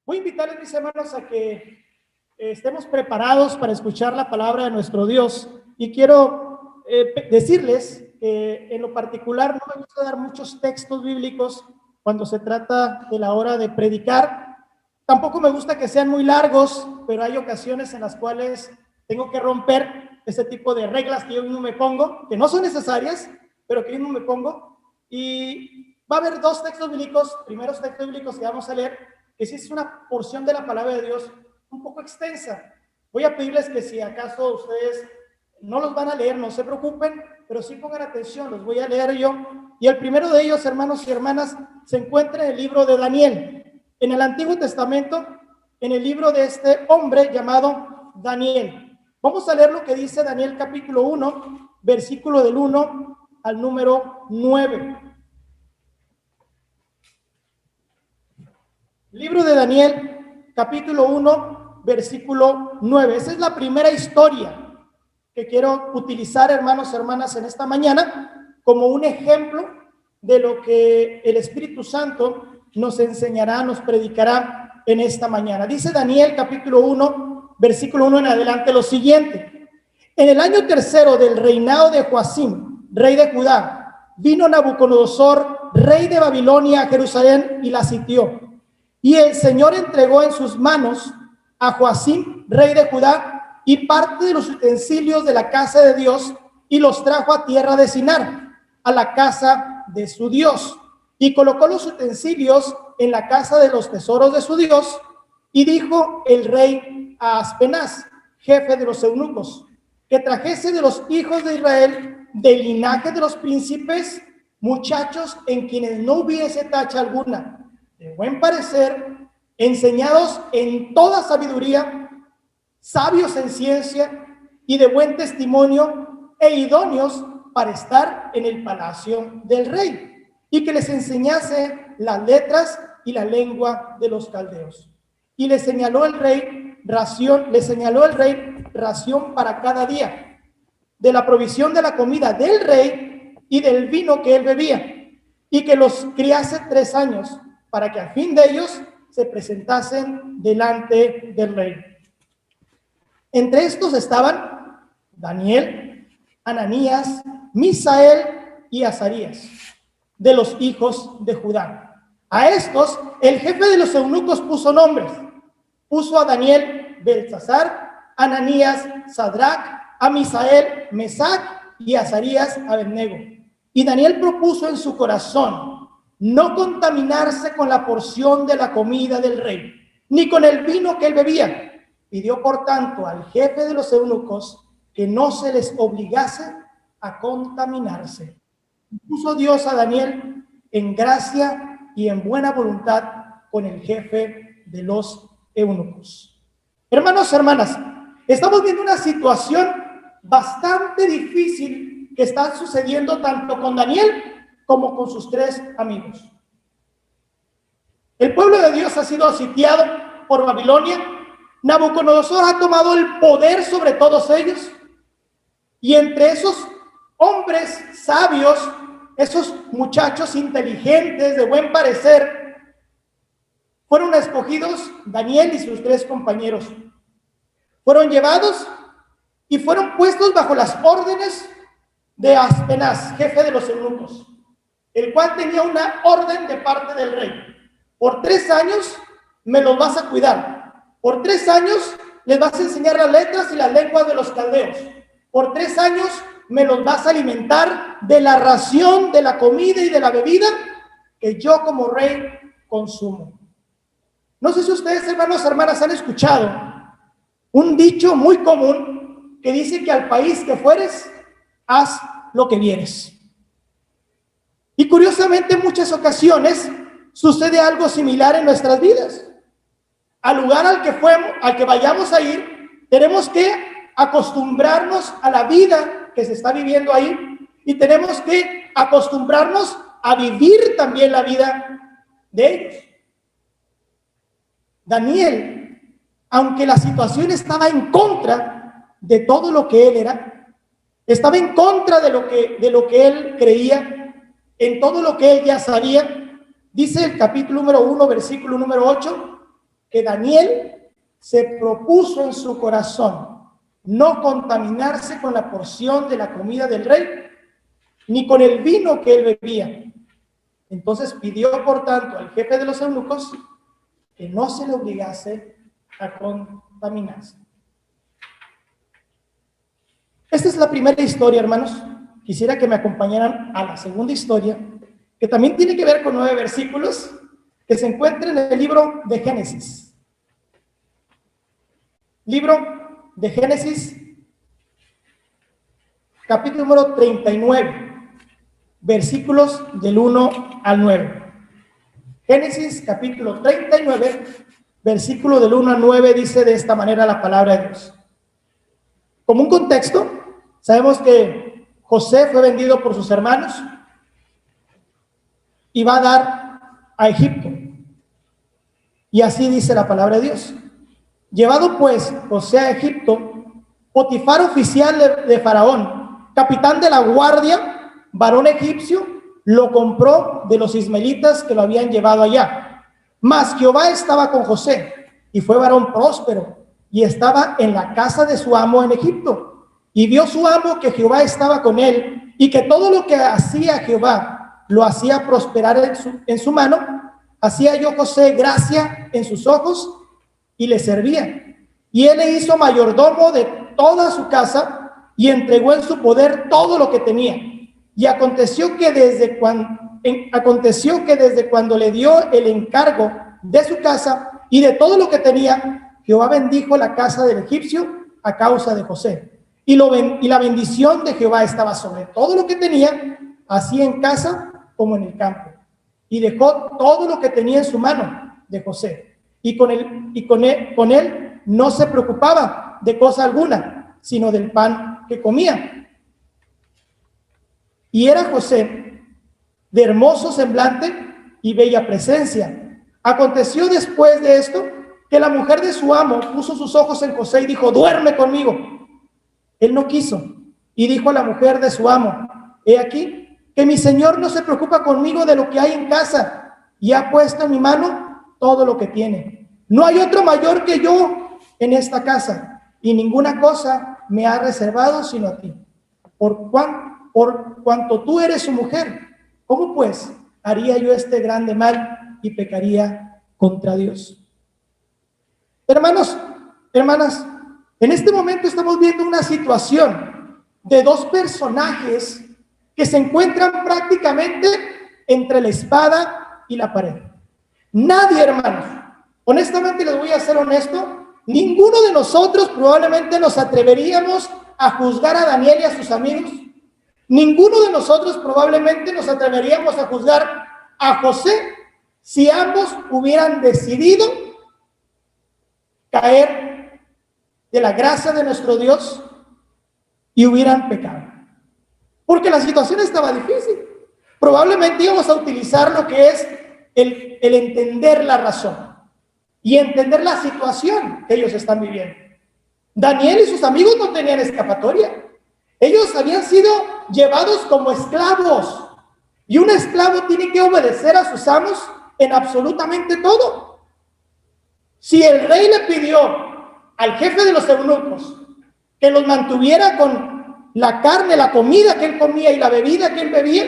Voy a invitarles, mis hermanos, a que estemos preparados para escuchar la palabra de nuestro Dios. Y quiero decirles que en lo particular no me gusta dar muchos textos bíblicos cuando se trata de la hora de predicar. Tampoco me gusta que sean muy largos, pero hay ocasiones en las cuales tengo que romper ese tipo de reglas que yo mismo me pongo, que no son necesarias, pero que yo mismo me pongo. Y va a haber dos textos bíblicos, primeros textos bíblicos que vamos a leer, que sí es una porción de la palabra de Dios un poco extensa. Voy a pedirles que si acaso ustedes no los van a leer, no se preocupen, pero sí pongan atención, los voy a leer yo. Y el primero de ellos, hermanos y hermanas, se encuentra en el libro de Daniel, en el Antiguo Testamento, en el libro de este hombre llamado Daniel. Vamos a leer lo que dice Daniel capítulo 1, versículo del 1 al número 9. Libro de Daniel, capítulo 1, versículo 9. Esa es la primera historia que quiero utilizar, hermanos y hermanas, en esta mañana como un ejemplo de lo que el Espíritu Santo nos enseñará, nos predicará en esta mañana. Dice Daniel, capítulo 1, versículo 1 en adelante lo siguiente. En el año tercero del reinado de Joacim, rey de Judá, vino Nabucodonosor, rey de Babilonia, a Jerusalén y la sitió. Y el Señor entregó en sus manos a Joacim, rey de Judá, y parte de los utensilios de la casa de Dios, y los trajo a tierra de Sinar, a la casa de su Dios. Y colocó los utensilios en la casa de los tesoros de su Dios, y dijo el rey a Aspenaz, jefe de los eunucos, que trajese de los hijos de Israel, del linaje de los príncipes, muchachos en quienes no hubiese tacha alguna, de buen parecer, enseñados en toda sabiduría, sabios en ciencia y de buen testimonio, e idóneos para estar en el palacio del rey, y que les enseñase las letras y la lengua de los caldeos. Y le señaló el rey ración para cada día, de la provisión de la comida del rey y del vino que él bebía, y que los criase 3 años, para que a fin de ellos se presentasen delante del rey. Entre estos estaban Daniel, Ananías, Misael y Azarías, de los hijos de Judá. A estos el jefe de los eunucos puso nombres. Puso a Daniel Beltsasar, a Ananías Sadrac, a Misael Mesac y a Azarías Abednego. Y Daniel propuso en su corazón no contaminarse con la porción de la comida del rey, ni con el vino que él bebía. Pidió, por tanto, al jefe de los eunucos que no se les obligase a contaminarse. Puso Dios a Daniel en gracia y en buena voluntad con el jefe de los eunucos. Hermanos, hermanas, estamos viendo una situación bastante difícil que está sucediendo tanto con Daniel como con sus 3 amigos. El pueblo de Dios ha sido sitiado por Babilonia. Nabucodonosor ha tomado el poder sobre todos ellos. Y entre esos hombres sabios, esos muchachos inteligentes, de buen parecer, fueron escogidos Daniel y sus 3 compañeros. Fueron llevados y fueron puestos bajo las órdenes de Aspenaz, jefe de los eunucos, el cual tenía una orden de parte del rey. Por 3 años me los vas a cuidar. Por 3 años les vas a enseñar las letras y las lenguas de los caldeos. Por 3 años me los vas a alimentar de la ración, de la comida y de la bebida que yo como rey consumo. No sé si ustedes, hermanos, hermanas, han escuchado un dicho muy común que dice que al país que fueres, haz lo que vieres. Y curiosamente en muchas ocasiones sucede algo similar en nuestras vidas. Al lugar al que vayamos a ir, tenemos que acostumbrarnos a la vida que se está viviendo ahí y tenemos que acostumbrarnos a vivir también la vida de ellos. Daniel, aunque la situación estaba en contra de todo lo que él era, estaba en contra de lo que él creía, en todo lo que él ya sabía, dice el capítulo número 1, versículo número 8, que Daniel se propuso en su corazón no contaminarse con la porción de la comida del rey, ni con el vino que él bebía. Entonces pidió, por tanto, al jefe de los eunucos que no se le obligase a contaminarse. Esta es la primera historia, hermanos. Quisiera que me acompañaran a la segunda historia, que también tiene que ver con 9 versículos, que se encuentra en el libro de Génesis. Libro de Génesis, capítulo número 39, versículos del 1 al 9. Génesis, capítulo 39, versículo del 1 al 9, dice de esta manera la palabra de Dios. Como un contexto, sabemos que José fue vendido por sus hermanos y va a dar a Egipto. Y así dice la palabra de Dios. Llevado pues José a Egipto, Potifar, oficial de Faraón, capitán de la guardia, varón egipcio, lo compró de los ismaelitas que lo habían llevado allá. Mas Jehová estaba con José, y fue varón próspero, y estaba en la casa de su amo en Egipto. Y vio su amo que Jehová estaba con él, y que todo lo que hacía Jehová lo hacía prosperar en su mano. Hacía yo José gracia en sus ojos, y le servía. Y él le hizo mayordomo de toda su casa, y entregó en su poder todo lo que tenía. Y aconteció que desde cuando le dio el encargo de su casa y de todo lo que tenía, Jehová bendijo la casa del egipcio a causa de José. Y la bendición de Jehová estaba sobre todo lo que tenía, así en casa como en el campo. Y dejó todo lo que tenía en su mano de José. Y con él no se preocupaba de cosa alguna, sino del pan que comía. Y era José de hermoso semblante y bella presencia. Aconteció después de esto que la mujer de su amo puso sus ojos en José y dijo: duerme conmigo. Él no quiso, y dijo a la mujer de su amo: he aquí que mi señor no se preocupa conmigo de lo que hay en casa, y ha puesto en mi mano todo lo que tiene. No hay otro mayor que yo en esta casa, y ninguna cosa me ha reservado sino a ti, por cuanto tú eres su mujer. ¿Cómo pues haría yo este grande mal y pecaría contra Dios? Hermanos, hermanas, en este momento estamos viendo una situación de 2 personajes que se encuentran prácticamente entre la espada y la pared. Nadie, hermanos, honestamente les voy a ser honesto, ninguno de nosotros probablemente nos atreveríamos a juzgar a Daniel y a sus amigos. Ninguno de nosotros probablemente nos atreveríamos a juzgar a José si ambos hubieran decidido caer de la gracia de nuestro Dios y hubieran pecado. Porque la situación estaba difícil. Probablemente íbamos a utilizar lo que es el entender la razón y entender la situación que ellos están viviendo. Daniel y sus amigos no tenían escapatoria. Ellos habían sido llevados como esclavos, y un esclavo tiene que obedecer a sus amos en absolutamente todo. Si el rey le pidió al jefe de los eunucos que los mantuviera con la carne, la comida que él comía y la bebida que él bebía,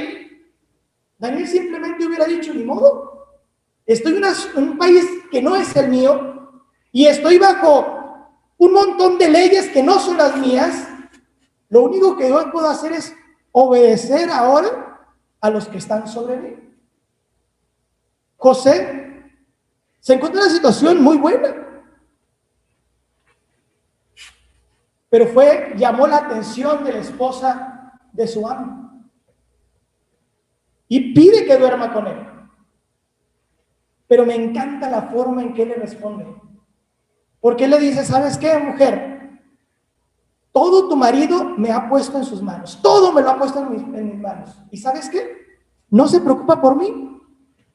Daniel simplemente hubiera dicho: ni modo, estoy en un país que no es el mío y estoy bajo un montón de leyes que no son las mías. Lo único que yo puedo hacer es obedecer ahora a los que están sobre mí. José se encuentra en una situación muy buena, pero llamó la atención de la esposa de su amo y pide que duerma con él. Pero me encanta la forma en que él le responde, porque él le dice: ¿sabes qué, mujer? Todo tu marido me ha puesto en sus manos, todo me lo ha puesto en mis manos. ¿Y sabes qué? No se preocupa por mí,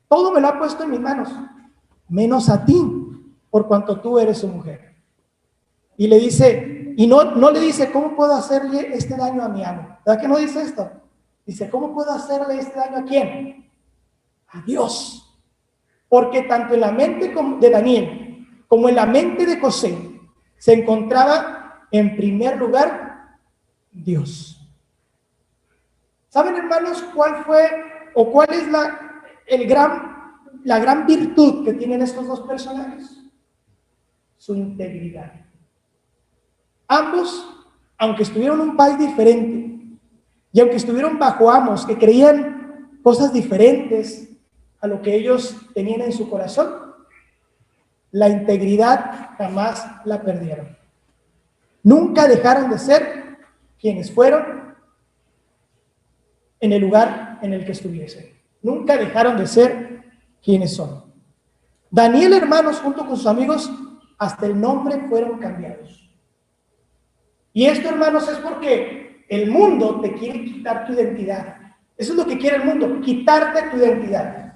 todo me lo ha puesto en mis manos, menos a ti, por cuanto tú eres su mujer. Y le dice, y no le dice: ¿cómo puedo hacerle este daño a mi amo? ¿Verdad que no dice esto? Dice: ¿cómo puedo hacerle este daño a quién? A Dios. Porque tanto en la mente de Daniel como en la mente de José, se encontraba en primer lugar Dios. ¿Saben, hermanos, cuál fue o cuál es la gran virtud que tienen estos dos personajes? Su integridad. Ambos, aunque estuvieron en un país diferente y aunque estuvieron bajo amos que creían cosas diferentes a lo que ellos tenían en su corazón, la integridad jamás la perdieron. Nunca dejaron de ser quienes fueron en el lugar en el que estuviesen. Nunca dejaron de ser quienes son. Daniel, hermanos, junto con sus amigos, hasta el nombre fueron cambiados. Y esto, hermanos, es porque el mundo te quiere quitar tu identidad. Eso es lo que quiere el mundo, quitarte tu identidad.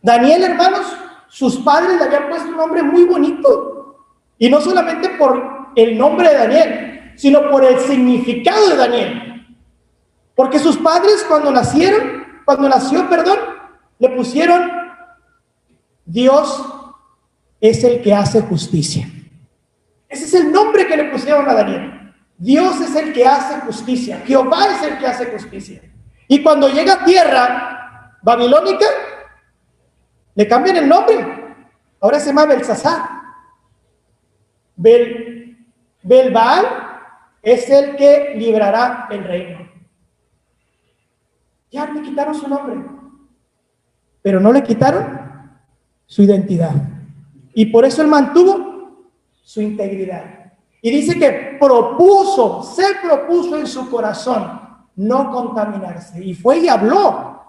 Daniel, hermanos, sus padres le habían puesto un nombre muy bonito. Y no solamente por el nombre de Daniel, sino por el significado de Daniel. Porque sus padres cuando nació, le pusieron: Dios es el que hace justicia. Ese es el nombre que le pusieron a Daniel. Dios es el que hace justicia. Jehová es el que hace justicia. Y cuando llega a tierra babilónica, le cambian el nombre. Ahora se llama Belsasar. Belbaal es el que librará el reino. Ya le quitaron su nombre, pero no le quitaron su identidad. Y por eso él mantuvo su integridad. Y dice que se propuso en su corazón no contaminarse. Y fue y habló.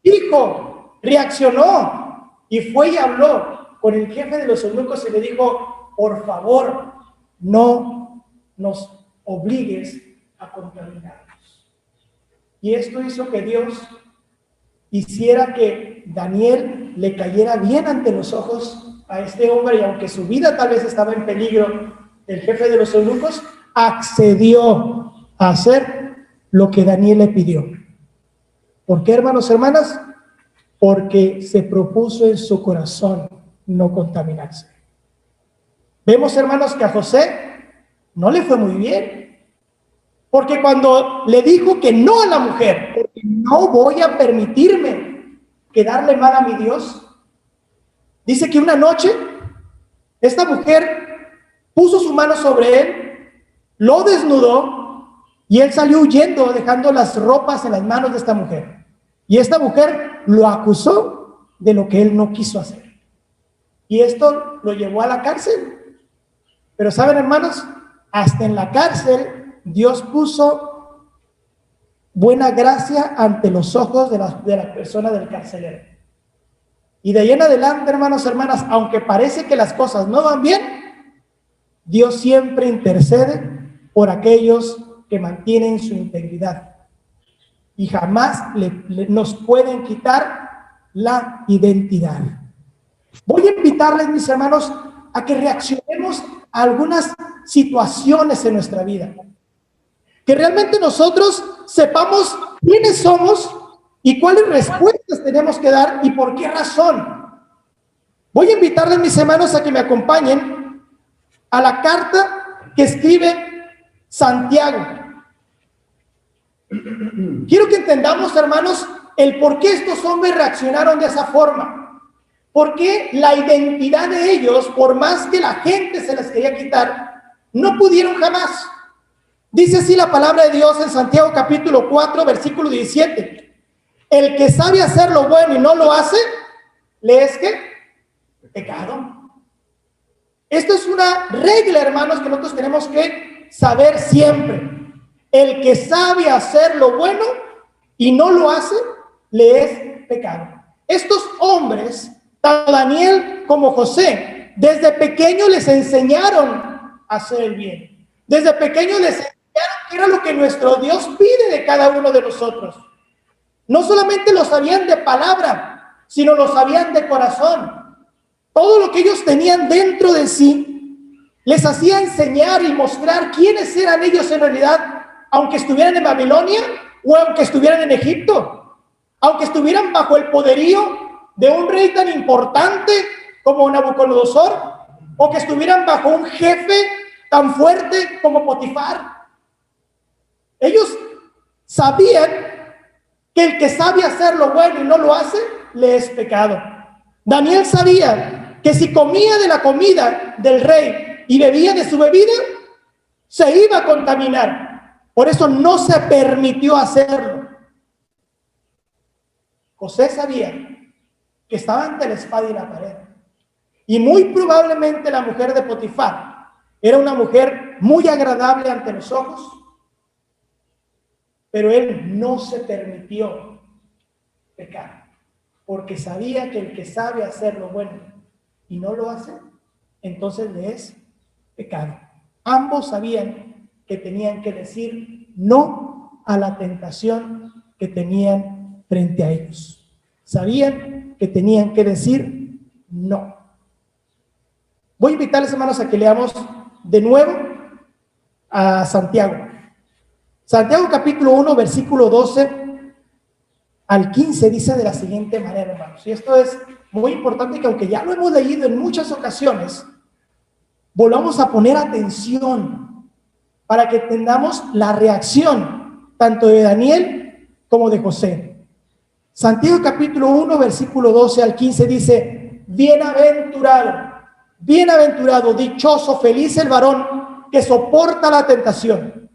Dijo, reaccionó. Y fue y habló con el jefe de los eunucos y le dijo: por favor, no nos obligues a contaminarnos. Y esto hizo que Dios hiciera que Daniel le cayera bien ante los ojos a este hombre, y aunque su vida tal vez estaba en peligro, el jefe de los eunucos accedió a hacer lo que Daniel le pidió. ¿Por qué, hermanos y hermanas? Porque se propuso en su corazón no contaminarse. Vemos, hermanos, que a José no le fue muy bien. Porque cuando le dijo que no a la mujer, porque no voy a permitirme quedarle mal a mi Dios, dice que una noche esta mujer puso su mano sobre él, lo desnudó y él salió huyendo dejando las ropas en las manos de esta mujer. Y esta mujer lo acusó de lo que él no quiso hacer. Y esto lo llevó a la cárcel. Pero saben, hermanos, hasta en la cárcel Dios puso buena gracia ante los ojos de la persona del carcelero. Y de ahí en adelante, hermanos, hermanas, aunque parece que las cosas no van bien, Dios siempre intercede por aquellos que mantienen su integridad. Y jamás nos pueden quitar la identidad. Voy a invitarles, mis hermanos, a que reaccionemos a algunas situaciones en nuestra vida. Que realmente nosotros sepamos quiénes somos y cuáles respuestas tenemos que dar y por qué razón. Voy a invitarles, mis hermanos, a que me acompañen a la carta que escribe Santiago. Quiero que entendamos, hermanos, el por qué estos hombres reaccionaron de esa forma. ¿Por qué la identidad de ellos, por más que la gente se las quería quitar, no pudieron jamás? Dice así la palabra de Dios en Santiago capítulo 4, versículo 17. El que sabe hacer lo bueno y no lo hace, ¿le es qué? Pecado. Esto es una regla, hermanos, que nosotros tenemos que saber siempre. El que sabe hacer lo bueno y no lo hace, le es pecado. Estos hombres, tanto Daniel como José, desde pequeños les enseñaron a hacer el bien. Desde pequeños les enseñaron que era lo que nuestro Dios pide de cada uno de nosotros. No solamente lo sabían de palabra, sino lo sabían de corazón. Todo lo que ellos tenían dentro de sí les hacía enseñar y mostrar quiénes eran ellos en realidad, aunque estuvieran en Babilonia o aunque estuvieran en Egipto, aunque estuvieran bajo el poderío de un rey tan importante como Nabucodonosor, o que estuvieran bajo un jefe tan fuerte como Potifar. Ellos sabían que el que sabe hacer lo bueno y no lo hace, le es pecado. Daniel sabía que si comía de la comida del rey y bebía de su bebida, se iba a contaminar. Por eso no se permitió hacerlo. José sabía que estaba ante la espada y la pared. Y muy probablemente la mujer de Potifar era una mujer muy agradable ante los ojos, pero él no se permitió pecar, porque sabía que el que sabe hacer lo bueno y no lo hace, entonces le es pecado. Ambos sabían que tenían que decir no a la tentación que tenían frente a ellos. Sabían que tenían que decir no. Voy a invitarles, hermanos, a que leamos de nuevo a Santiago. Santiago capítulo 1, versículo 12 al 15 dice de la siguiente manera, hermanos. Y esto es muy importante, que aunque ya lo hemos leído en muchas ocasiones, volvamos a poner atención para que entendamos la reacción tanto de Daniel como de José. Santiago capítulo 1, versículo 12 al 15 dice: bienaventurado, dichoso, feliz el varón que soporta la tentación,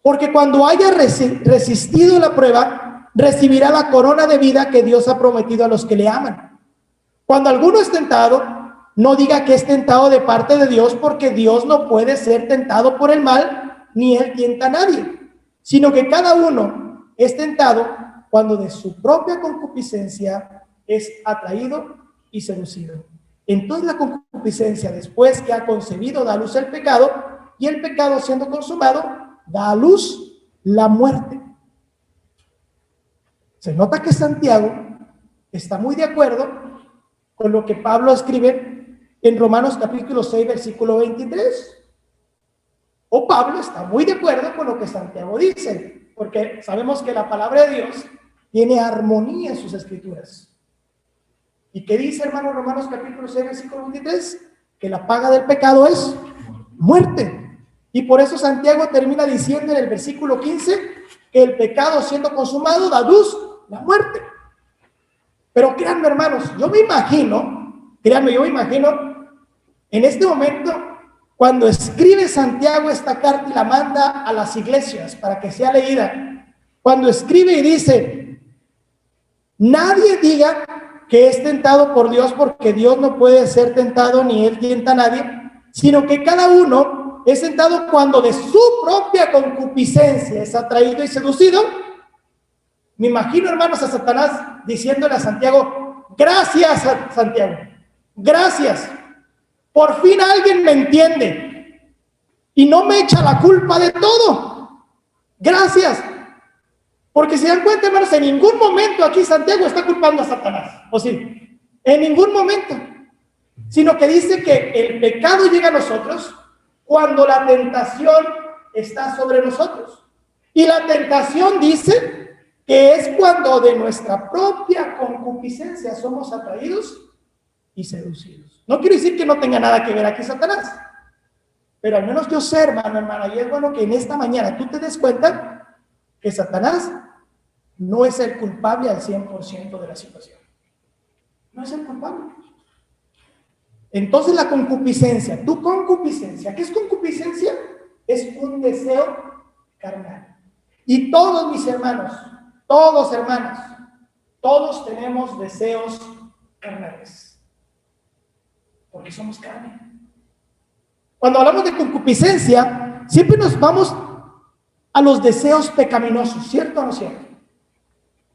porque cuando haya resistido la prueba, recibirá la corona de vida que Dios ha prometido a los que le aman. Cuando alguno es tentado, no diga que es tentado de parte de Dios, porque Dios no puede ser tentado por el mal, ni él tienta a nadie, sino que cada uno es tentado cuando de su propia concupiscencia es atraído y seducido. Entonces la concupiscencia, después que ha concebido, da a luz el pecado, y el pecado, siendo consumado, da a luz la muerte. Se nota que Santiago está muy de acuerdo con lo que Pablo escribe en Romanos capítulo 6, versículo 23. O Pablo está muy de acuerdo con lo que Santiago dice, porque sabemos que la palabra de Dios tiene armonía en sus escrituras. ¿Y qué dice, hermano, Romanos capítulo 6, versículo 23? Que la paga del pecado es muerte. Y por eso Santiago termina diciendo en el versículo 15 que el pecado, siendo consumado, da luz la muerte. Pero créanme, hermanos, yo me imagino en este momento, cuando escribe Santiago esta carta y la manda a las iglesias para que sea leída, cuando escribe y dice: nadie diga que es tentado por Dios, porque Dios no puede ser tentado ni él tienta a nadie, sino que cada uno es tentado cuando de su propia concupiscencia es atraído y seducido. Me imagino, hermanos, a Satanás diciéndole a Santiago: gracias, Santiago, gracias, por fin alguien me entiende y no me echa la culpa de todo. Gracias. Porque si dan cuenta, hermanos, en ningún momento aquí Santiago está culpando a Satanás, ¿o sí? En ningún momento. Sino que dice que el pecado llega a nosotros cuando la tentación está sobre nosotros. Y la tentación dice que es cuando de nuestra propia concupiscencia somos atraídos y seducidos. No quiero decir que no tenga nada que ver aquí Satanás, pero al menos yo sé, hermano, hermana, y es bueno que en esta mañana tú te des cuenta que Satanás no es el culpable al 100% de la situación. No es el culpable. Entonces la concupiscencia, tu concupiscencia, ¿qué es concupiscencia? Es un deseo carnal. Y todos mis hermanos, todos hermanos, todos tenemos deseos carnales, porque somos carne. Cuando hablamos de concupiscencia, siempre nos vamos a los deseos pecaminosos, ¿cierto o no cierto?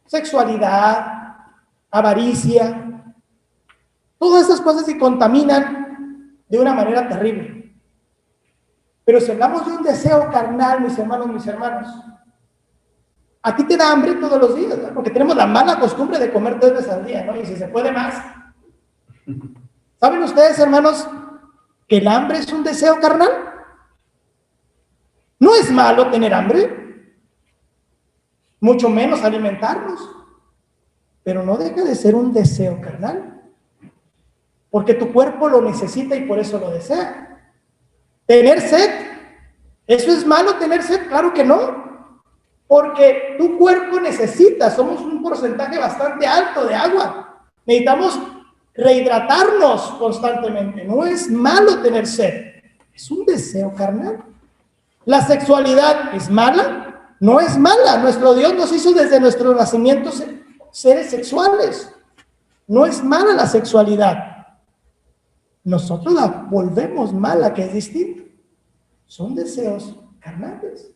Sexualidad, avaricia, todas esas cosas se contaminan de una manera terrible. Pero si hablamos de un deseo carnal, mis hermanos, a ti te da hambre todos los días, ¿no? Porque tenemos la mala costumbre de comer 3 veces al día, ¿no? Y si se puede más. ¿Saben ustedes, hermanos, que el hambre es un deseo carnal? No es malo tener hambre, mucho menos alimentarnos, pero no deja de ser un deseo carnal. porque tu cuerpo lo necesita y por eso lo desea. Tener sed, ¿eso es malo tener sed? Claro que no, porque tu cuerpo necesita, somos un porcentaje bastante alto de agua, necesitamos rehidratarnos constantemente. No es malo tener sed, es un deseo carnal. La sexualidad es mala, no es mala. Nuestro Dios nos hizo desde nuestro nacimiento seres sexuales. No es mala la sexualidad. Nosotros la volvemos mala, que es distinto. Son deseos carnales.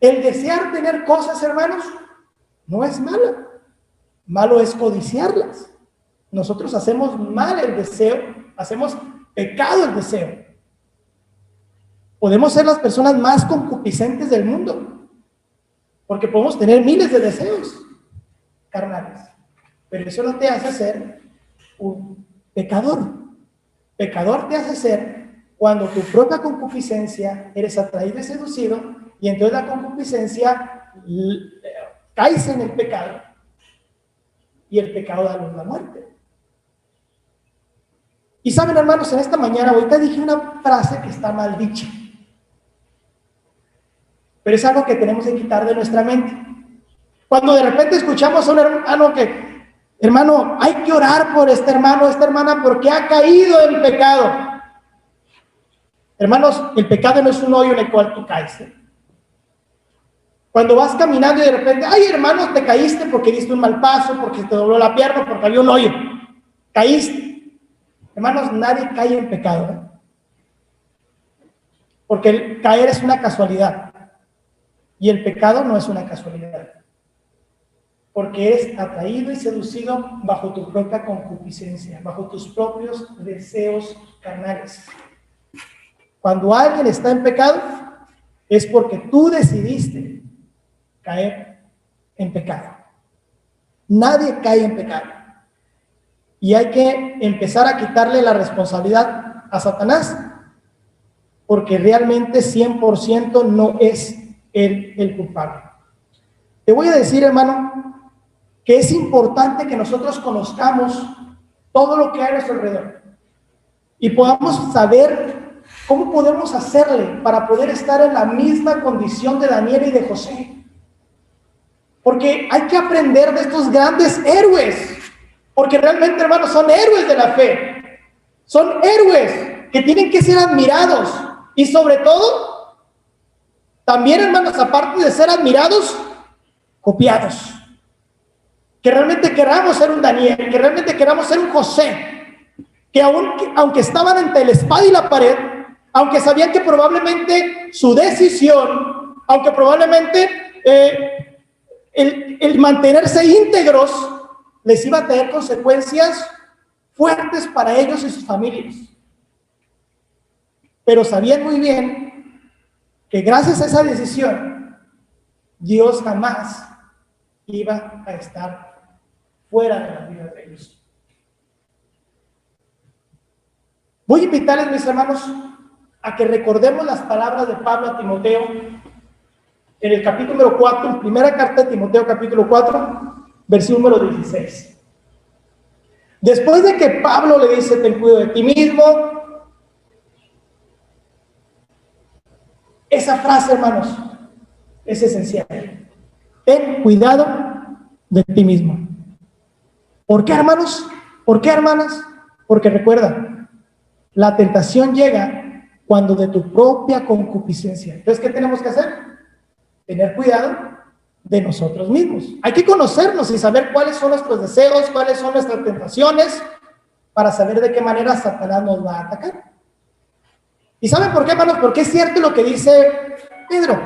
El desear tener cosas, hermanos, no es mala. Malo es codiciarlas. Nosotros hacemos mal el deseo, hacemos pecado el deseo. Podemos ser las personas más concupiscentes del mundo, porque podemos tener miles de deseos carnales, pero eso no te hace ser un pecador. Pecador te hace ser cuando tu propia concupiscencia eres atraído y seducido, y entonces la concupiscencia caes en el pecado, y el pecado da luz a la muerte. Y saben, hermanos, en esta mañana, ahorita dije una frase que está mal dicha, pero es algo que tenemos que quitar de nuestra mente. Cuando de repente escuchamos a un hermano que, hermano, hay que orar por este hermano, esta hermana, porque ha caído en pecado. Hermanos, el pecado no es un hoyo en el cual tú caes. Cuando vas caminando y de repente, ay, hermano, te caíste porque diste un mal paso, porque te dobló la pierna, porque había un hoyo. Caíste. Hermanos, nadie cae en pecado, ¿eh? Porque el caer es una casualidad. Y el pecado no es una casualidad, porque eres atraído y seducido bajo tu propia concupiscencia, bajo tus propios deseos carnales. Cuando alguien está en pecado, es porque tú decidiste caer en pecado. Nadie cae en pecado. Y hay que empezar a quitarle la responsabilidad a Satanás, porque realmente 100% no es el culpable. Te voy a decir, hermano, que es importante que nosotros conozcamos todo lo que hay a nuestro alrededor y podamos saber cómo podemos hacerle para poder estar en la misma condición de Daniel y de José. Porque hay que aprender de estos grandes héroes, porque realmente, hermanos, son héroes de la fe, son héroes que tienen que ser admirados y sobre todo también, hermanos, aparte de ser admirados, copiados. Que realmente queramos ser un Daniel, que realmente queramos ser un José, que aunque estaban entre la espada y la pared, aunque sabían que probablemente su decisión, aunque probablemente el mantenerse íntegros les iba a tener consecuencias fuertes para ellos y sus familias. Pero sabían muy bien que gracias a esa decisión, Dios jamás iba a estar fuera de la vida de ellos. Voy a invitarles, mis hermanos, a que recordemos las palabras de Pablo a Timoteo en el capítulo 4, en primera carta de Timoteo, capítulo 4, versículo número 16. Después de que Pablo le dice, ten cuidado de ti mismo, esa frase, hermanos, es esencial. Ten cuidado de ti mismo. ¿Por qué, hermanos? ¿Por qué, hermanas? Porque recuerda, la tentación llega cuando de tu propia concupiscencia. Entonces, ¿qué tenemos que hacer? Tener cuidado de nosotros mismos. Hay que conocernos y saber cuáles son nuestros deseos, cuáles son nuestras tentaciones, para saber de qué manera Satanás nos va a atacar. ¿Y saben por qué, hermanos? Porque es cierto lo que dice Pedro.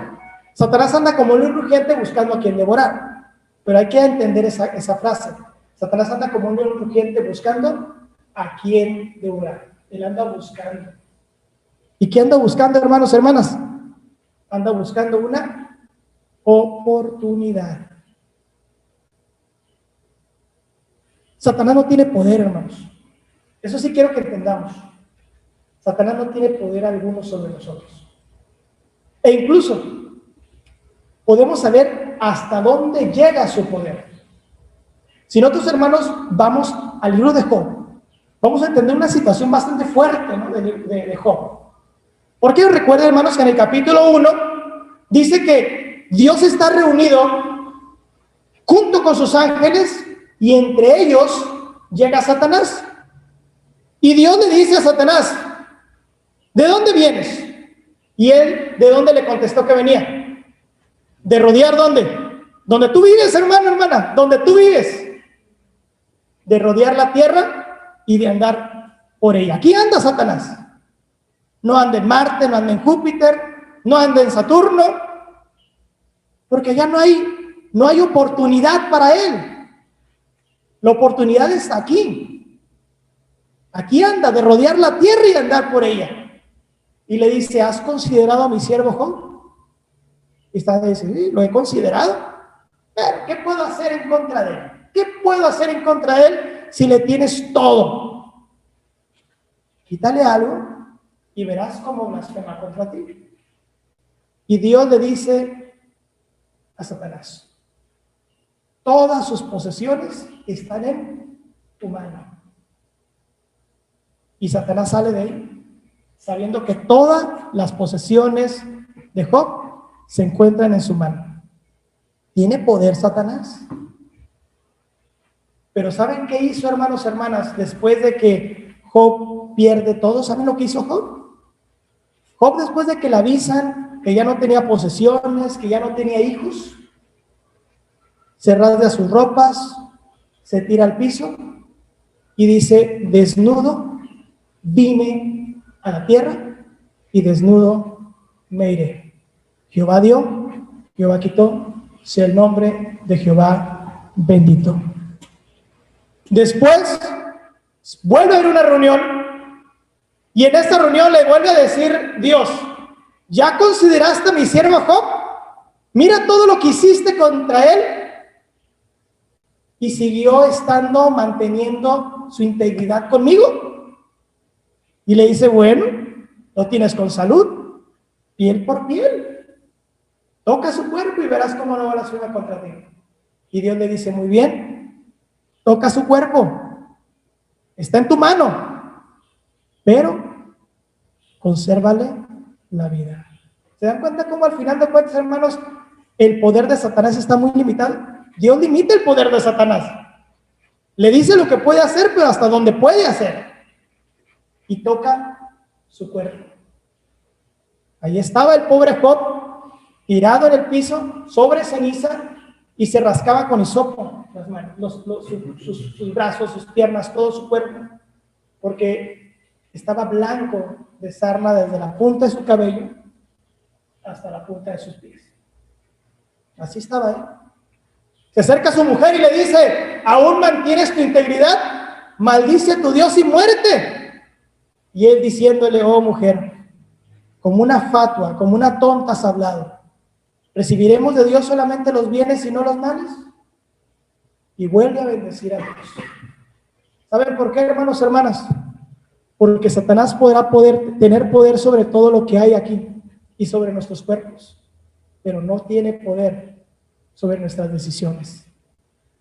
Satanás anda como un rugiente buscando a quien devorar. Pero hay que entender esa frase. Satanás anda como un rugiente buscando a quien devorar. Él anda buscando. ¿Y qué anda buscando, hermanos, hermanas? Anda buscando una oportunidad. Satanás no tiene poder, hermanos. Eso sí quiero que entendamos. Satanás no tiene poder alguno sobre nosotros. E incluso podemos saber hasta dónde llega su poder. Si nosotros, hermanos, vamos al libro de Job, vamos a entender una situación bastante fuerte, ¿no?, de Job. Porque recuerden, hermanos, que en el capítulo 1 dice que Dios está reunido junto con sus ángeles y entre ellos llega Satanás. Y Dios le dice a Satanás: ¿de dónde vienes? Y él, ¿de dónde le contestó que venía? ¿De rodear dónde? Donde tú vives, hermano, hermana, donde tú vives. De rodear la tierra y de andar por ella. Aquí anda Satanás. No anda en Marte, no anda en Júpiter, no anda en Saturno, porque ya no hay oportunidad para él. La oportunidad está aquí. Aquí anda, de rodear la tierra y de andar por ella. Y le dice: ¿has considerado a mi siervo Job? Y está diciendo: sí, lo he considerado. Pero ¿qué puedo hacer en contra de él? ¿Qué puedo hacer en contra de él si le tienes todo? Quítale algo y verás cómo blasfema contra ti. Y Dios le dice a Satanás: todas sus posesiones están en tu mano. Y Satanás sale de ahí sabiendo que todas las posesiones de Job se encuentran en su mano. ¿Tiene poder Satanás? Pero ¿saben qué hizo, hermanos, hermanas, después de que Job pierde todo? ¿Saben lo que hizo Job? Job, después de que le avisan que ya no tenía posesiones, que ya no tenía hijos, se rasga sus ropas, se tira al piso y dice: desnudo vine a la tierra y desnudo me iré. Jehová dio, Jehová quitó, sea el nombre de Jehová bendito. Después vuelve a ir a una reunión y en esta reunión le vuelve a decir Dios: ¿ya consideraste a mi siervo Job? Mira todo lo que hiciste contra él. Y siguió manteniendo su integridad conmigo. Y le dice: bueno, lo tienes con salud, piel por piel. Toca su cuerpo y verás cómo no blasfema contra ti. Y Dios le dice: muy bien, toca su cuerpo, está en tu mano, pero consérvale la vida. ¿Se dan cuenta cómo al final de cuentas, hermanos, el poder de Satanás está muy limitado? Dios limita el poder de Satanás. Le dice lo que puede hacer, pero hasta dónde puede hacer. Y toca su cuerpo. Ahí estaba el pobre Job, tirado en el piso, sobre ceniza, y se rascaba con hisopo las manos, sus brazos, sus piernas, todo su cuerpo, porque estaba blanco de sarna desde la punta de su cabello hasta la punta de sus pies. Así estaba él. Se acerca a su mujer y le dice: ¿aún mantienes tu integridad? Maldice a tu Dios y muérete. Y él diciéndole: oh mujer, como una fatua, como una tonta has hablado. ¿Recibiremos de Dios solamente los bienes y no los males? Y vuelve a bendecir a Dios. ¿Saben por qué, hermanos, hermanas? Porque Satanás podrá tener poder sobre todo lo que hay aquí y sobre nuestros cuerpos, pero no tiene poder sobre nuestras decisiones,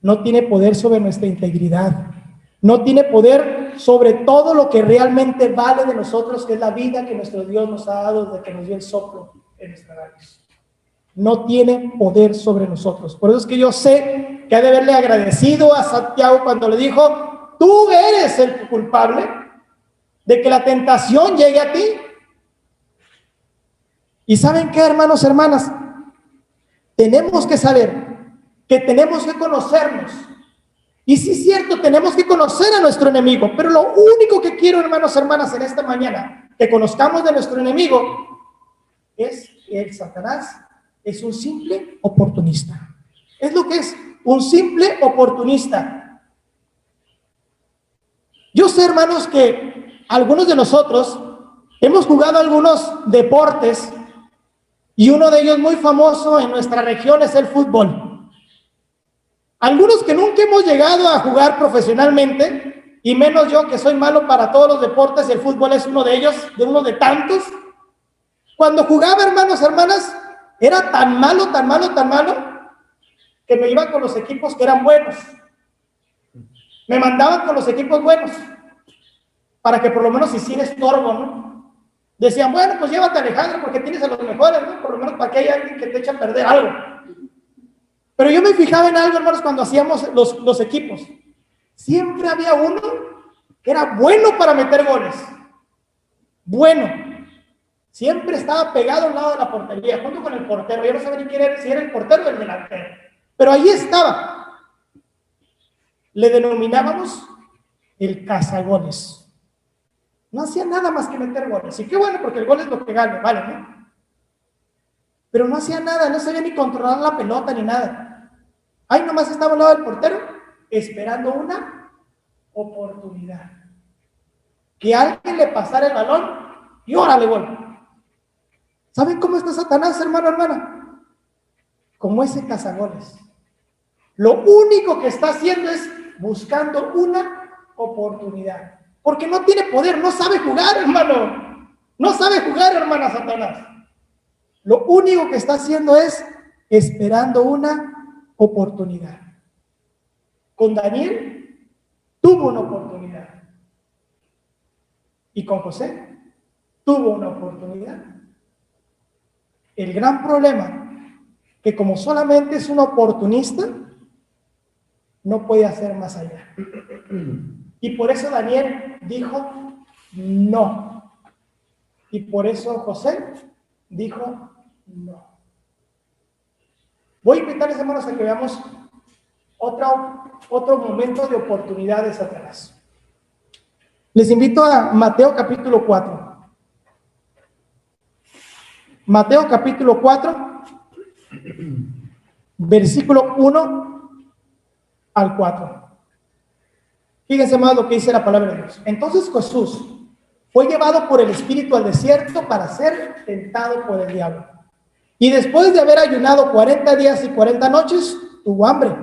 no tiene poder sobre nuestra integridad, no tiene poder sobre todo lo que realmente vale de nosotros, que es la vida que nuestro Dios nos ha dado desde que nos dio el soplo en nuestra nariz. No tiene poder sobre nosotros. Por eso es que yo sé que ha de haberle agradecido a Santiago cuando le dijo: tú eres el culpable de que la tentación llegue a ti. ¿Y saben qué, hermanos, hermanas? Tenemos que saber que tenemos que conocernos. Y sí es cierto, tenemos que conocer a nuestro enemigo, pero lo único que quiero, hermanos, hermanas, en esta mañana, que conozcamos de nuestro enemigo, es que el Satanás es un simple oportunista. Es lo que es, un simple oportunista. Yo sé, hermanos, que algunos de nosotros hemos jugado algunos deportes y uno de ellos muy famoso en nuestra región es el fútbol. Algunos que nunca hemos llegado a jugar profesionalmente, y menos yo que soy malo para todos los deportes, el fútbol es uno de ellos, de uno de tantos. Cuando jugaba, hermanos, hermanas, era tan malo, que me iba con los equipos que eran buenos. Me mandaban con los equipos buenos. para que por lo menos hiciera estorbo, ¿no? Decían, bueno, pues llévate a Alejandro porque tienes a los mejores, ¿no? Por lo menos para que haya alguien que te eche a perder algo. Pero yo me fijaba en algo, hermanos, cuando hacíamos los equipos. Siempre había uno que era bueno para meter goles. Bueno. Siempre estaba pegado al lado de la portería, junto con el portero. Yo no sabía ni quién era, si era el portero o el delantero. Pero ahí estaba. Le denominábamos el cazagoles. No hacía nada más que meter goles. Y qué bueno, porque el gol es lo que gana, ¿vale? ¿No? Pero no hacía nada, no sabía ni controlar la pelota ni nada. Ahí nomás estaba al lado del portero, esperando una oportunidad. Que alguien le pasara el balón y órale, gol. ¿Saben cómo está Satanás, hermano, hermana? Como ese cazagoles. Lo único que está haciendo es buscando una oportunidad. Porque no tiene poder, no sabe jugar, hermano. No sabe jugar, hermana, Satanás. Lo único que está haciendo es esperando una oportunidad. Con Daniel tuvo una oportunidad. Y con José tuvo una oportunidad. El gran problema, que como solamente es un oportunista, no puede hacer más allá. Y por eso Daniel dijo no. Y por eso José dijo no. Voy a invitarles, hermanos, a que veamos otro momento de oportunidad de Satanás. Les invito a Mateo capítulo 4. Mateo capítulo 4, versículo 1 al 4. Fíjense más lo que dice la palabra de Dios. Entonces Jesús fue llevado por el Espíritu al desierto para ser tentado por el diablo. Y después de haber ayunado 40 días y 40 noches, tuvo hambre.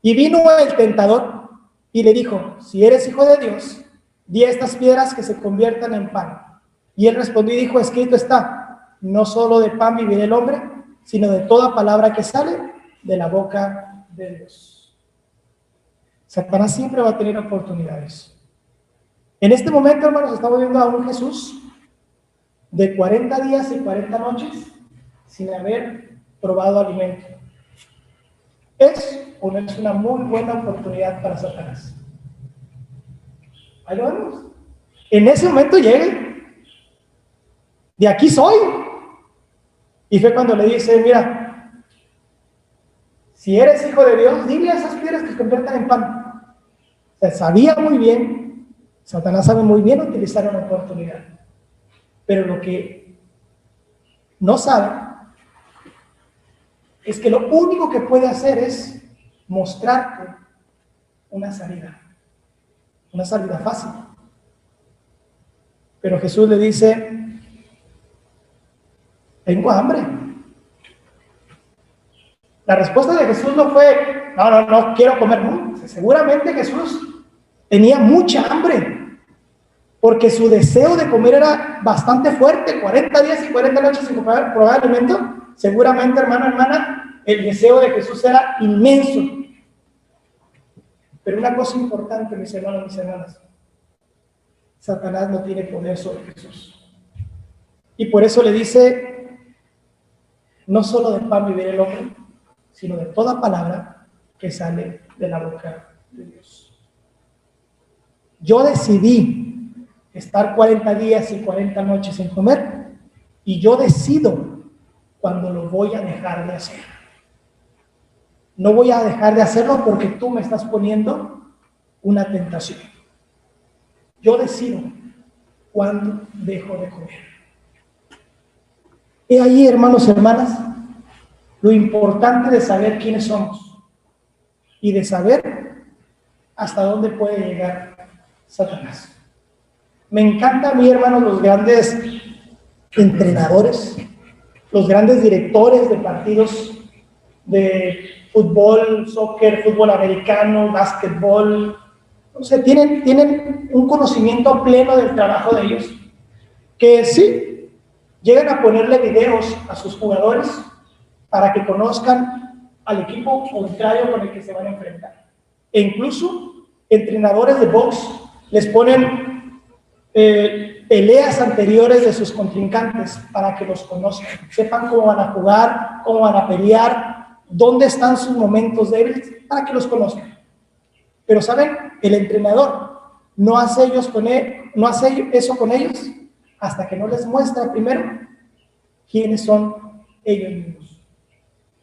Y vino el tentador y le dijo, si eres hijo de Dios, di a estas piedras que se conviertan en pan. Y él respondió y dijo, escrito está, no solo de pan vivirá el hombre, sino de toda palabra que sale de la boca de Dios. Satanás siempre va a tener oportunidades. En este momento, hermanos, estamos viendo a un Jesús de 40 días y 40 noches sin haber probado alimento. ¿Es o no es una muy buena oportunidad para Satanás? Ahí lo vemos. En ese momento llega. De aquí soy. Y fue cuando le dice, mira, si eres hijo de Dios, dile a esas piedras que se conviertan en pan. O sea, sabía muy bien, Satanás sabe muy bien utilizar una oportunidad. Pero lo que no sabe es que lo único que puede hacer es mostrarte una salida fácil. Pero Jesús le dice, tengo hambre. La respuesta de Jesús no fue, no quiero comer. No, seguramente Jesús tenía mucha hambre, porque su deseo de comer era bastante fuerte, 40 días y 40 noches sin probar alimento. Seguramente, hermana, el deseo de Jesús era inmenso. Pero una cosa importante, mis hermanos, mis hermanas, Satanás no tiene poder sobre Jesús. Y por eso le dice, no solo de pan vivirá el hombre, sino de toda palabra que sale de la boca de Dios. Yo decidí estar 40 días y 40 noches sin comer, y yo decido cuando lo voy a dejar de hacer. No voy a dejar de hacerlo porque tú me estás poniendo una tentación. Yo decido cuándo dejo de comer. Y ahí, hermanos y hermanas, lo importante de saber quiénes somos y de saber hasta dónde puede llegar Satanás. Me encanta a mí, hermanos, los grandes entrenadores, los grandes directores de partidos de fútbol, soccer, fútbol americano, básquetbol. O sea, tienen un conocimiento pleno del trabajo de ellos, que sí, llegan a ponerle videos a sus jugadores para que conozcan al equipo contrario con el que se van a enfrentar. E incluso entrenadores de box les ponen peleas anteriores de sus contrincantes para que los conozcan, sepan cómo van a jugar, cómo van a pelear, dónde están sus momentos débiles, para que los conozcan. Pero ¿saben? El entrenador no hace eso con ellos hasta que no les muestra primero quiénes son ellos mismos.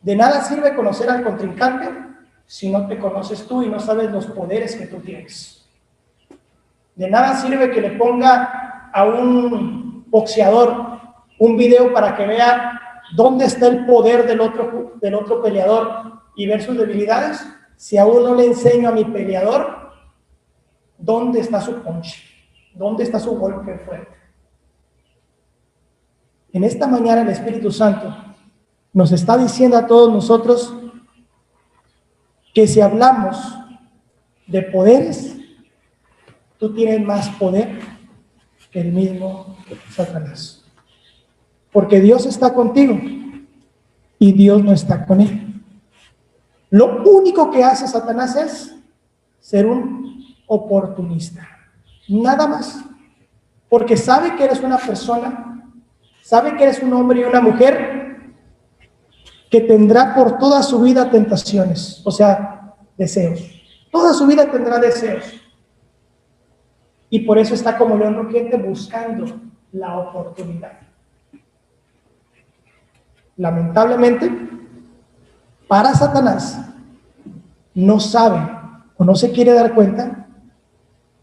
De nada sirve conocer al contrincante si no te conoces tú y no sabes los poderes que tú tienes. De nada sirve que le ponga a un boxeador un video para que vea dónde está el poder del otro peleador y ver sus debilidades, si aún no le enseño a mi peleador dónde está su punch, dónde está su golpe fuerte. En esta mañana el Espíritu Santo nos está diciendo a todos nosotros que si hablamos de poderes, tú tienes más poder que el mismo Satanás. Porque Dios está contigo y Dios no está con él. Lo único que hace Satanás es ser un oportunista. Nada más. Porque sabe que eres una persona, sabe que eres un hombre y una mujer que tendrá por toda su vida tentaciones, o sea, deseos. Toda su vida tendrá deseos. Y por eso está como león rugiente buscando la oportunidad. Lamentablemente, para Satanás, no sabe o no se quiere dar cuenta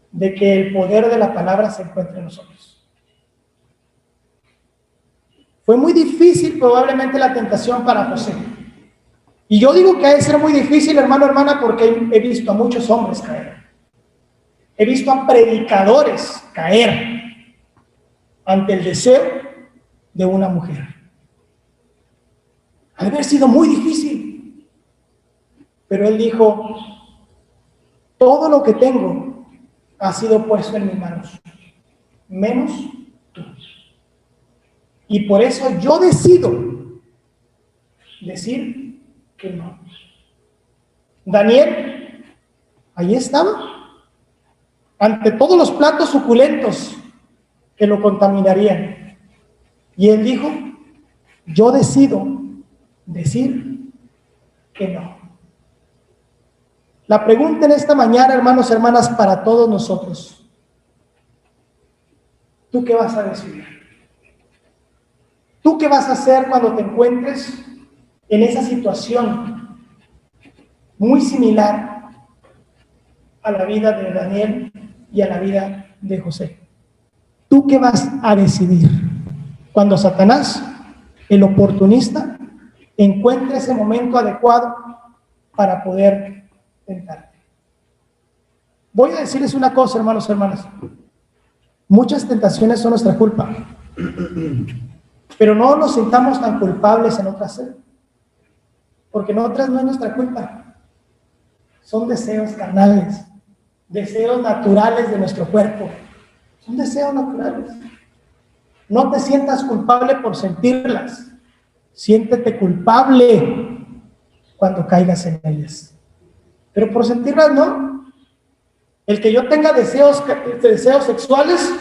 de que el poder de la palabra se encuentra en nosotros. Fue muy difícil probablemente la tentación para José. Y yo digo que ha de ser muy difícil, hermano, hermana, porque he visto a muchos hombres caer. He visto a predicadores caer ante el deseo de una mujer. Ha de haber sido muy difícil. Pero él dijo, todo lo que tengo ha sido puesto en mis manos, menos tú. Y por eso yo decido decir que no. Daniel, ahí estaba, ante todos los platos suculentos que lo contaminarían. Y él dijo, yo decido decir que no. La pregunta en esta mañana, hermanos, hermanas, para todos nosotros. ¿Tú qué vas a decidir? ¿Tú qué vas a hacer cuando te encuentres en esa situación muy similar a la vida de Daniel y a la vida de José? ¿Tú qué vas a decidir cuando Satanás, el oportunista, encuentre ese momento adecuado para poder tentarte? Voy a decirles una cosa, hermanos y hermanas. Muchas tentaciones son nuestra culpa, pero no nos sintamos tan culpables en otras, porque en otras no es nuestra culpa. Son deseos carnales, deseos naturales de nuestro cuerpo. Son deseos naturales. No te sientas culpable por sentirlas. Siéntete culpable cuando caigas en ellas. Pero por sentirlas no. El que yo tenga deseos sexuales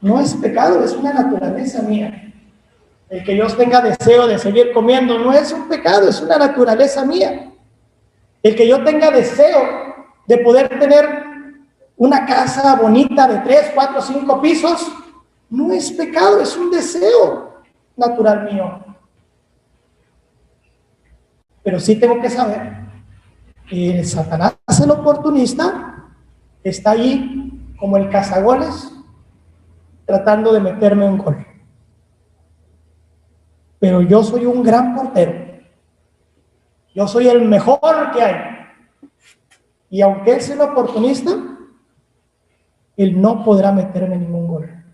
no es pecado, es una naturaleza mía. El que yo tenga deseo de seguir comiendo no es un pecado, es una naturaleza mía. El que yo tenga deseo de poder tener una casa bonita de 3, 4, 5 pisos no es pecado, es un deseo natural mío. Pero sí tengo que saber que Satanás, el oportunista, está ahí como el cazagoles tratando de meterme un gol. Pero yo soy un gran portero. Yo soy el mejor que hay. Y aunque él sea el oportunista, él no podrá meterme ningún gol.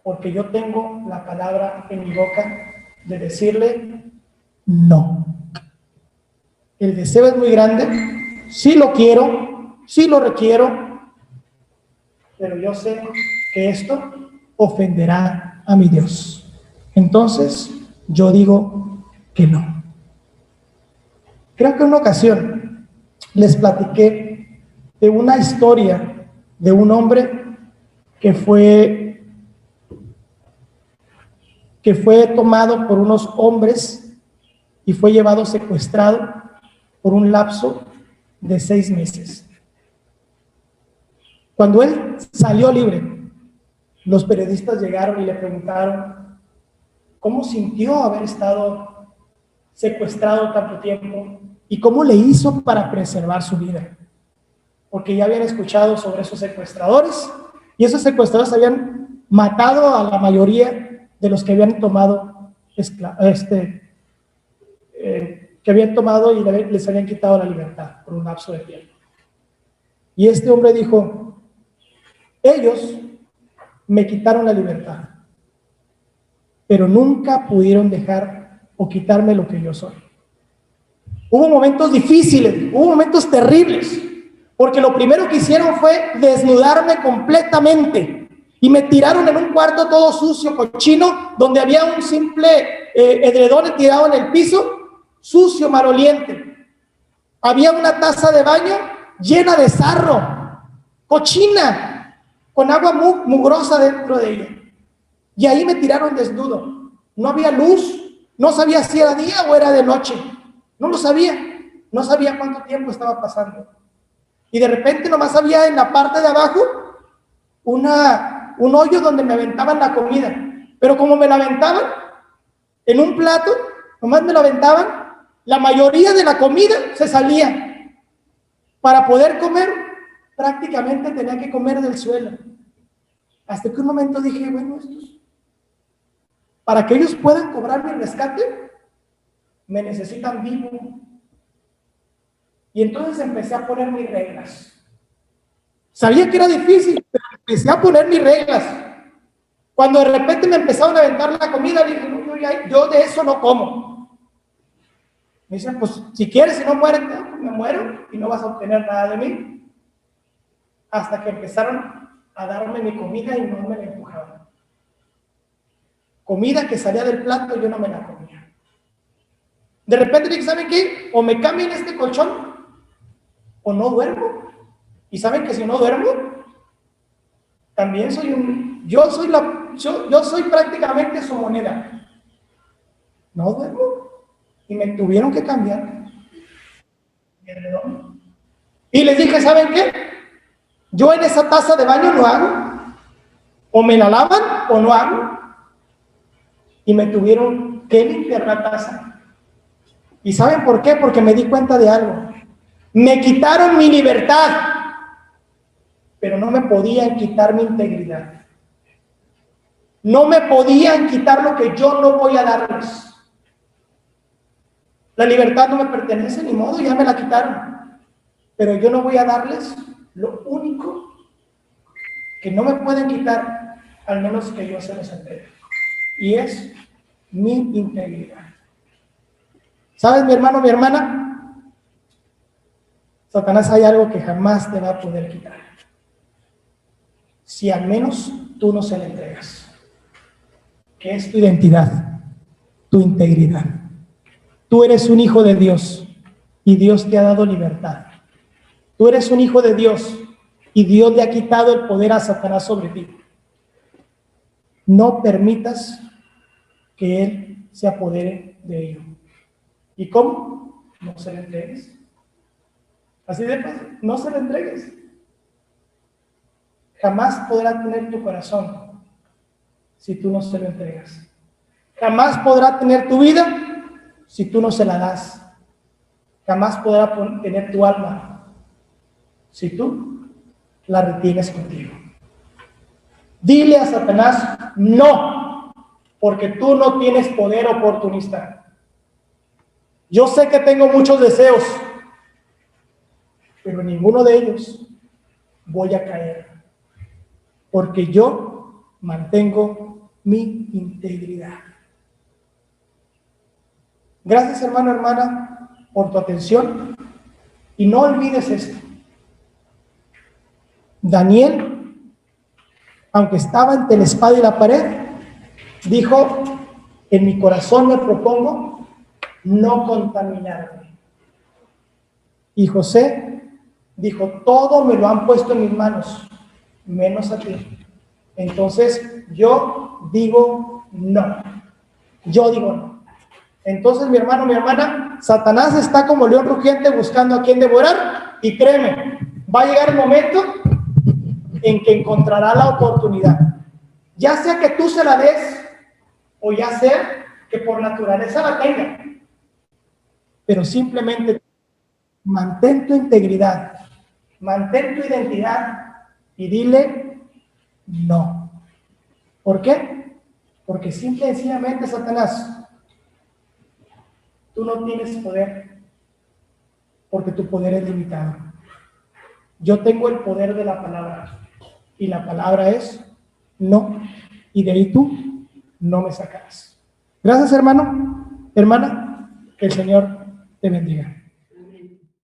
Porque yo tengo la palabra en mi boca de decirle no. El deseo es muy grande, sí lo quiero, sí lo requiero, pero yo sé que esto ofenderá a mi Dios. Entonces, yo digo que no. Creo que en una ocasión les platiqué de una historia de un hombre que fue tomado por unos hombres y fue llevado secuestrado por un lapso de 6 meses. Cuando él salió libre, los periodistas llegaron y le preguntaron cómo sintió haber estado secuestrado tanto tiempo y cómo le hizo para preservar su vida. Porque ya habían escuchado sobre esos secuestradores y esos secuestradores habían matado a la mayoría de los que habían tomado que habían tomado y les habían quitado la libertad por un lapso de tiempo. Y este hombre dijo: ellos me quitaron la libertad, pero nunca pudieron dejar o quitarme lo que yo soy. Hubo momentos difíciles, hubo momentos terribles, porque lo primero que hicieron fue desnudarme completamente y me tiraron en un cuarto todo sucio, cochino, donde había un simple edredón tirado en el piso, sucio, maloliente. Había una taza de baño llena de sarro, cochina, con agua mugrosa dentro de ella. Y ahí me tiraron desnudo. No había luz, no sabía si era día o era de noche. No lo sabía, no sabía cuánto tiempo estaba pasando. Y de repente nomás había en la parte de abajo un hoyo donde me aventaban la comida. Pero como me la aventaban en un plato, nomás me la aventaban, la mayoría de la comida se salía. Para poder comer, prácticamente tenía que comer del suelo. Hasta que un momento dije, bueno, para que ellos puedan cobrar mi rescate, me necesitan vivo. Y entonces empecé a poner mis reglas. Sabía que era difícil, pero empecé a poner mis reglas. Cuando de repente me empezaron a aventar la comida, dije, no, yo de eso no como. Me dicen, pues si quieres, si no mueres, me muero y no vas a obtener nada de mí. Hasta que empezaron a darme mi comida y no me la empujaban. Comida que salía del plato, yo no me la comía. De repente dije, ¿saben qué? O me cambian este colchón o no duermo. Y saben que si no duermo, también yo soy prácticamente su moneda. No duermo. Y me tuvieron que cambiar. Y les dije, ¿saben qué? Yo en esa taza de baño no hago. O me la lavan o no hago. Y me tuvieron que limpiar la taza. ¿Y saben por qué? Porque me di cuenta de algo. Me quitaron mi libertad, pero no me podían quitar mi integridad. No me podían quitar lo que yo no voy a darles. La libertad no me pertenece, ni modo, ya me la quitaron. Pero yo no voy a darles lo único que no me pueden quitar, al menos que yo se los entregue. Y es mi integridad. ¿Sabes, mi hermano, mi hermana? Satanás, hay algo que jamás te va a poder quitar. Si al menos tú no se le entregas. Que es tu identidad, tu integridad. Tú eres un hijo de Dios y Dios te ha dado libertad. Tú eres un hijo de Dios y Dios le ha quitado el poder a Satanás sobre ti. No permitas que él se apodere de ello. ¿Y cómo? No se le entregues. Así de fácil, no se le entregues. Jamás podrá tener tu corazón si tú no se lo entregas. Jamás podrá tener tu vida si tú no se la das. Jamás podrá tener tu alma si tú la retienes contigo. Dile a Satanás no, porque tú no tienes poder oportunista. Yo sé que tengo muchos deseos, pero ninguno de ellos voy a caer, porque yo mantengo mi integridad. Gracias, hermano, hermana, por tu atención, y no olvides esto. Daniel, aunque estaba entre la espada y la pared, dijo: en mi corazón me propongo no contaminarme. Y José dijo: todo me lo han puesto en mis manos, menos a ti, Entonces, yo digo no. Yo digo no. Entonces, mi hermano, mi hermana, Satanás está como león rugiente buscando a quien devorar, y créeme, va a llegar el momento en que encontrará la oportunidad. Ya sea que tú se la des, o ya sea que por naturaleza la tenga. Pero simplemente mantén tu integridad, mantén tu identidad y dile no. ¿Por qué? Porque simple y sencillamente, Satanás, tú no tienes poder, porque tu poder es limitado. Yo tengo el poder de la palabra, y la palabra es no, y de ahí tú no me sacarás. Gracias, hermano, hermana, que el Señor te bendiga.